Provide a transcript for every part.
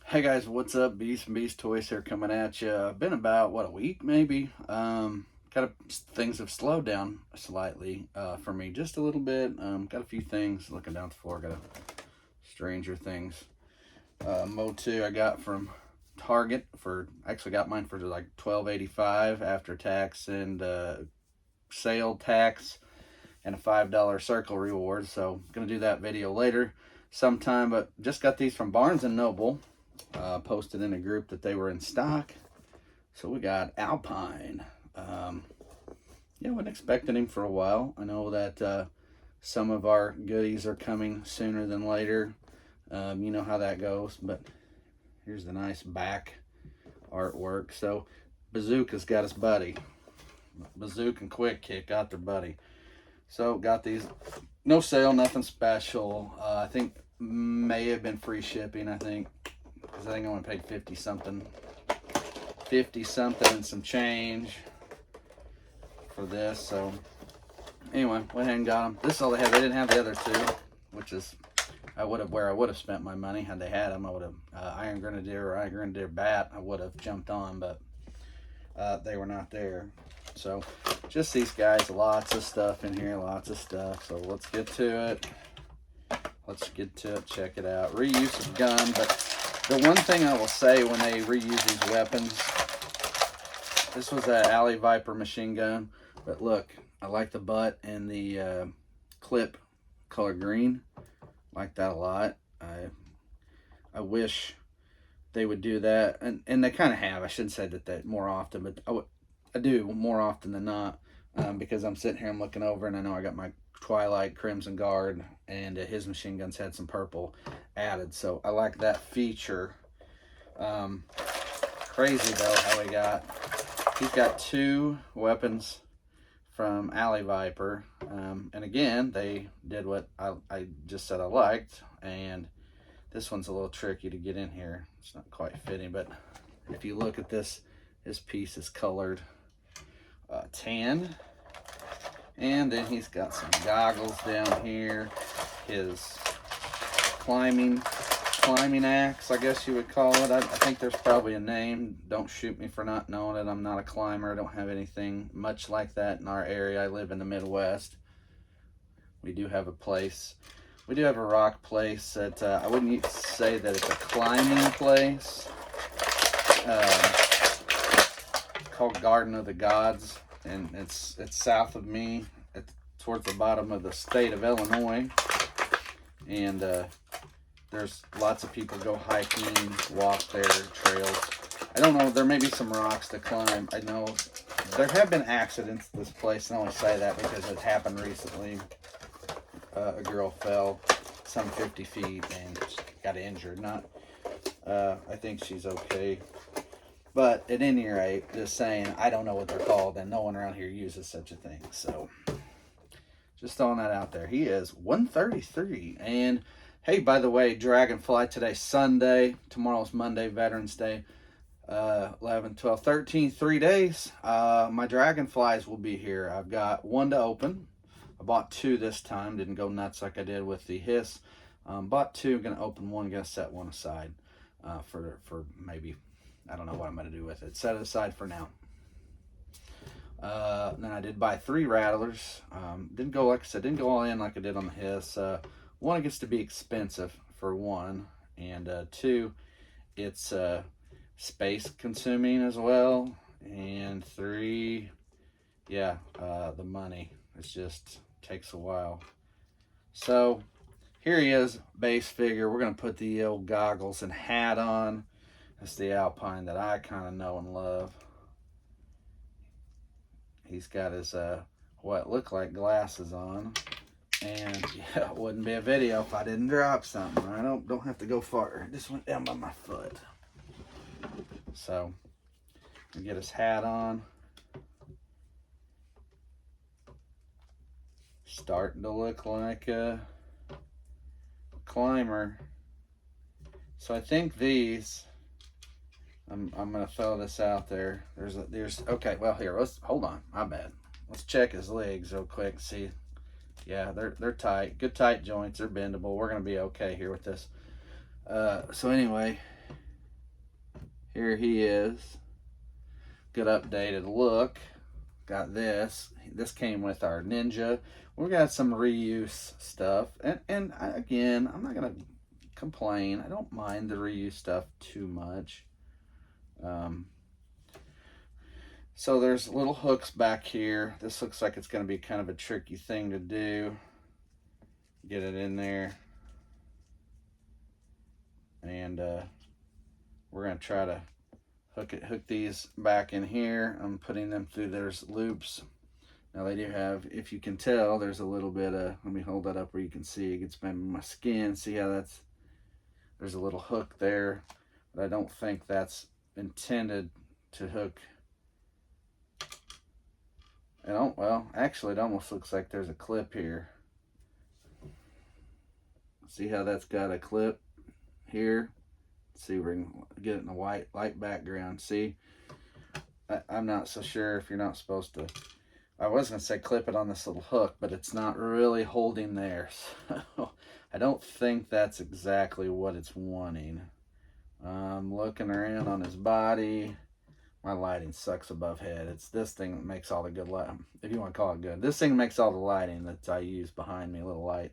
Hey guys, what's up? Beast and Beast Toys here coming at you. Been about a week maybe. Kind of things have slowed down slightly for me, just a little bit. Got a few things looking down the floor. Got a Stranger Things Mo2 I got from Target for actually got mine for like $12.85 after tax and sale tax and a $5 circle reward. So gonna do that video later sometime. But just got these from Barnes and Noble. Posted in a group that they were in stock. So we got Alpine. Yeah, wasn't expecting him for a while. I know that some of our goodies are coming sooner than later. You know how that goes. But here's the nice back artwork. So Bazooka's got his buddy. Bazooka and Quick Kick got their buddy. So got these. No sale, nothing special. I think may have been free shipping, I think. Because I think I only paid 50 something and some change for this. So anyway, went ahead and got them. This is all they had. They didn't have the other two, which is where I would have spent my money had they had them. I would have Iron Grenadier or Iron Grenadier Bat. I would have jumped on, but they were not there. So just these guys. Lots of stuff in here. Lots of stuff. So let's get to it. Check it out. Reuse of gun, but the one thing I will say when they reuse these weapons, this was an Alley Viper machine gun, but look, I like the butt and the clip color green. Like that a lot. I wish they would do that, and they kind of have. I shouldn't say that more often, but I do more often than not, because I'm sitting here, I'm looking over, and I know I got my Twilight Crimson Guard, and his machine guns had some purple added, so I like that feature. Crazy though how he's got two weapons from Alley Viper, and again they did what I just said I liked, and this one's a little tricky to get in here. It's not quite fitting, but if you look at this piece is colored tan. And then he's got some goggles down here. His climbing axe, I guess you would call it. I think there's probably a name. Don't shoot me for not knowing it. I'm not a climber. I don't have anything much like that in our area. I live in the Midwest. We do have a place. We do have a rock place that I wouldn't say that it's a climbing place. Called Garden of the Gods. And it's south of me, towards the bottom of the state of Illinois, and there's lots of people go hiking, walk there, trails. I don't know, there may be some rocks to climb. I know there have been accidents at this place, and I only say that because it happened recently. A girl fell some 50 feet and got injured. I think she's okay. But at any rate, just saying, I don't know what they're called, and no one around here uses such a thing. So, just throwing that out there. He is 133. And, hey, by the way, Dragonfly, today's Sunday. Tomorrow's Monday, Veterans Day. 11, 12, 13, 3 days. My Dragonflies will be here. I've got one to open. I bought two this time. Didn't go nuts like I did with the Hiss. Bought two. Going to open one. Going to set one aside for maybe... I don't know what I'm going to do with it. Set it aside for now. Then I did buy 3 rattlers. Didn't go, like I said, didn't go all in like I did on the Hiss. One, it gets to be expensive for one. And 2, it's space consuming as well. And 3, yeah, the money. It just takes a while. So here he is, base figure. We're going to put the old goggles and hat on. That's the Alpine that I kind of know and love. He's got his what look like glasses on, and yeah, it wouldn't be a video if I didn't drop something. I don't have to go far. It just went down by my foot. So we get his hat on. Starting to look like a climber. So I think these. I'm gonna throw this out there. There's okay. Well, here, hold on. My bad. Let's check his legs real quick and see. Yeah, they're tight. Good tight joints. They're bendable. We're gonna be okay here with this. So anyway, here he is. Good updated look. Got this. This came with our Ninja. We got some reuse stuff. And again, I'm not going to complain. I don't mind the reuse stuff too much. So there's little hooks back here. This looks like it's going to be kind of a tricky thing to do. Get it in there. And we're going to try to hook these back in here. I'm putting them through. There's loops. Now they do have, if you can tell, there's a little bit of, let me hold that up where you can see. It gets in my skin. See how there's a little hook there. But I don't think that's intended to hook. Well, actually it almost looks like there's a clip here. See how that's got a clip here? Let's see if we can get it in a light background. See, I'm not so sure if you're not supposed to. I was going to say clip it on this little hook, but it's not really holding there. So I don't think that's exactly what it's wanting. Looking around on his body. My lighting sucks above head. It's this thing that makes all the good light. If you want to call it good. This thing makes all the lighting that I use behind me, a little light,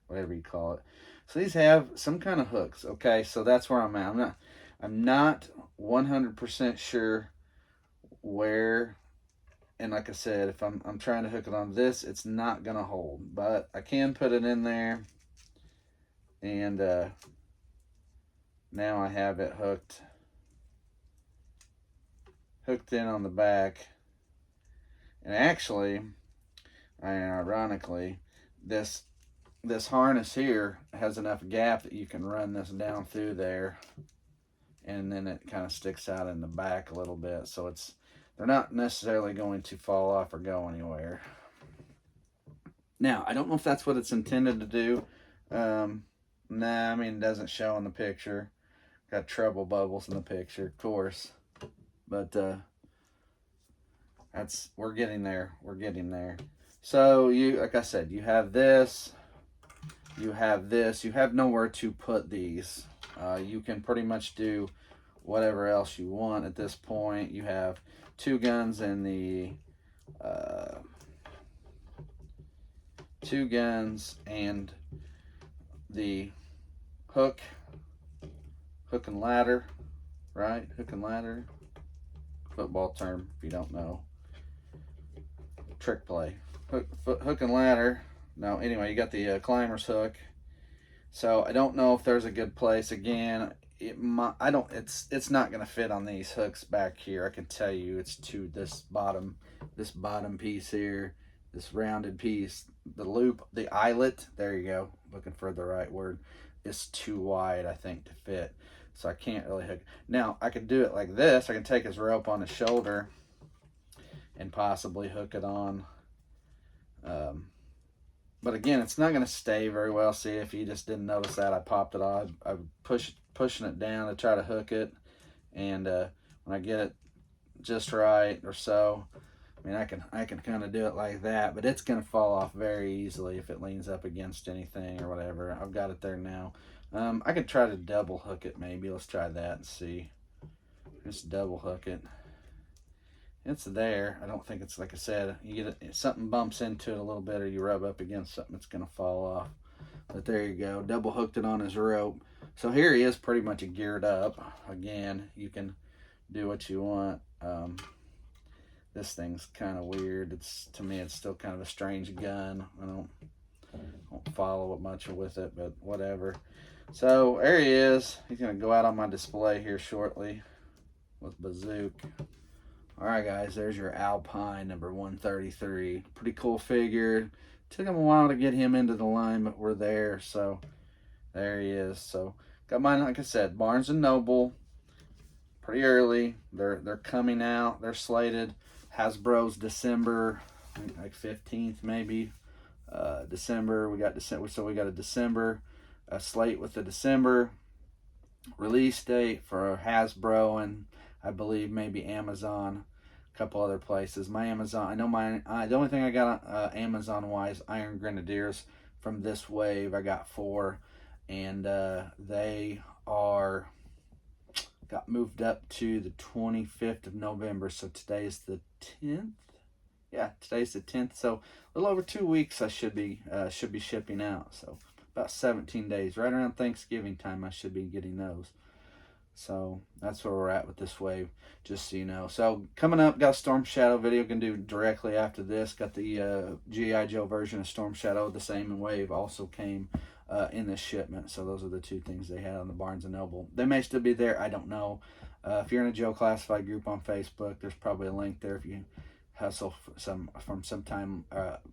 whatever you call it. So these have some kind of hooks. Okay, so that's where I'm at. I'm not 100% sure where, and like I said, if I'm trying to hook it on this, it's not gonna hold. But I can put it in there, and now I have it hooked in on the back. And actually, ironically, this harness here has enough gap that you can run this down through there, and then it kind of sticks out in the back a little bit, so they're not necessarily going to fall off or go anywhere. Now, I don't know if that's what it's intended to do. Nah, I mean, it doesn't show in the picture. Got treble bubbles in the picture, of course. But we're getting there. We're getting there. So like I said, you have this. You have this. You have nowhere to put these. You can pretty much do whatever else you want at this point. You have two guns and the hook and ladder, right? Hook and ladder. Football term, if you don't know. Trick play. Hook and ladder. No, anyway, you got the climber's hook. So I don't know if there's a good place. Again, it's not going to fit on these hooks back here. I can tell you, it's to this bottom piece here, this rounded piece, the loop, the eyelet. There you go. Looking for the right word. It's too wide, I think, to fit. So I can't really hook. Now, I could do it like this. I can take his rope on his shoulder and possibly hook it on. But again, it's not going to stay very well. See, if you just didn't notice that, I popped it off. I'm pushing it down to try to hook it. And when I get it just right or so, I mean, I can kind of do it like that. But it's going to fall off very easily if it leans up against anything or whatever. I've got it there now. I could try to double hook it maybe. Let's try that and see. Just double hook it. It's there. I don't think it's, like I said, you get it, something bumps into it a little bit or you rub up against something, it's going to fall off. But there you go. Double hooked it on his rope. So here he is pretty much geared up. Again, you can do what you want. This thing's kind of weird. To me, it's still kind of a strange gun. I don't follow much with it, but whatever. So there he is. He's going to go out on my display here shortly with Bazooka. All right, guys, there's your Alpine number 133. Pretty cool figure. Took him a while to get him into the line, but we're there. So there he is. So got mine, like I said, Barnes & Noble. Pretty early. They're coming out. They're slated. Hasbro's December, like 15th maybe. December. We got December. So we got a December slate with the December release date for Hasbro and I believe maybe Amazon, a couple other places. My Amazon, I know the only thing I got Amazon-wise, Iron Grenadiers from this wave. I got 4, and they are, got moved up to the 25th of November. So today is the 10th. Yeah, today's the 10th. So a little over 2 weeks I should be shipping out. So about 17 days. Right around Thanksgiving time I should be getting those. So that's where we're at with this wave, just so you know. So coming up, got a Storm Shadow video going to do directly after this. Got the G.I. Joe version of Storm Shadow, the same wave, also came in this shipment. So those are the two things they had on the Barnes & Noble. They may still be there, I don't know. If you're in a Joe Classified group on Facebook, there's probably a link there. If you hustle from sometime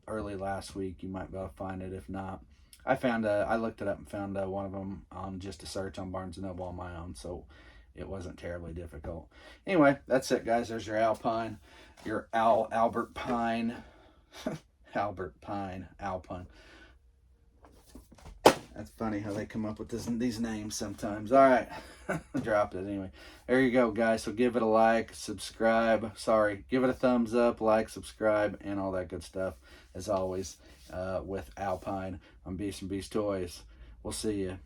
early last week, you might be able to find it. If not, I looked it up and found one of them on just a search on Barnes & Noble on my own, so it wasn't terribly difficult. Anyway, that's it, guys. There's your Alpine, your Albert Pine, Albert Pine, Alpine. That's funny how they come up with these names sometimes. All right, dropped it anyway. There you go, guys. So give it a like, subscribe. Sorry, give it a thumbs up, like, subscribe, and all that good stuff. As always, with Alpine on Beast and Beast Toys. We'll see you.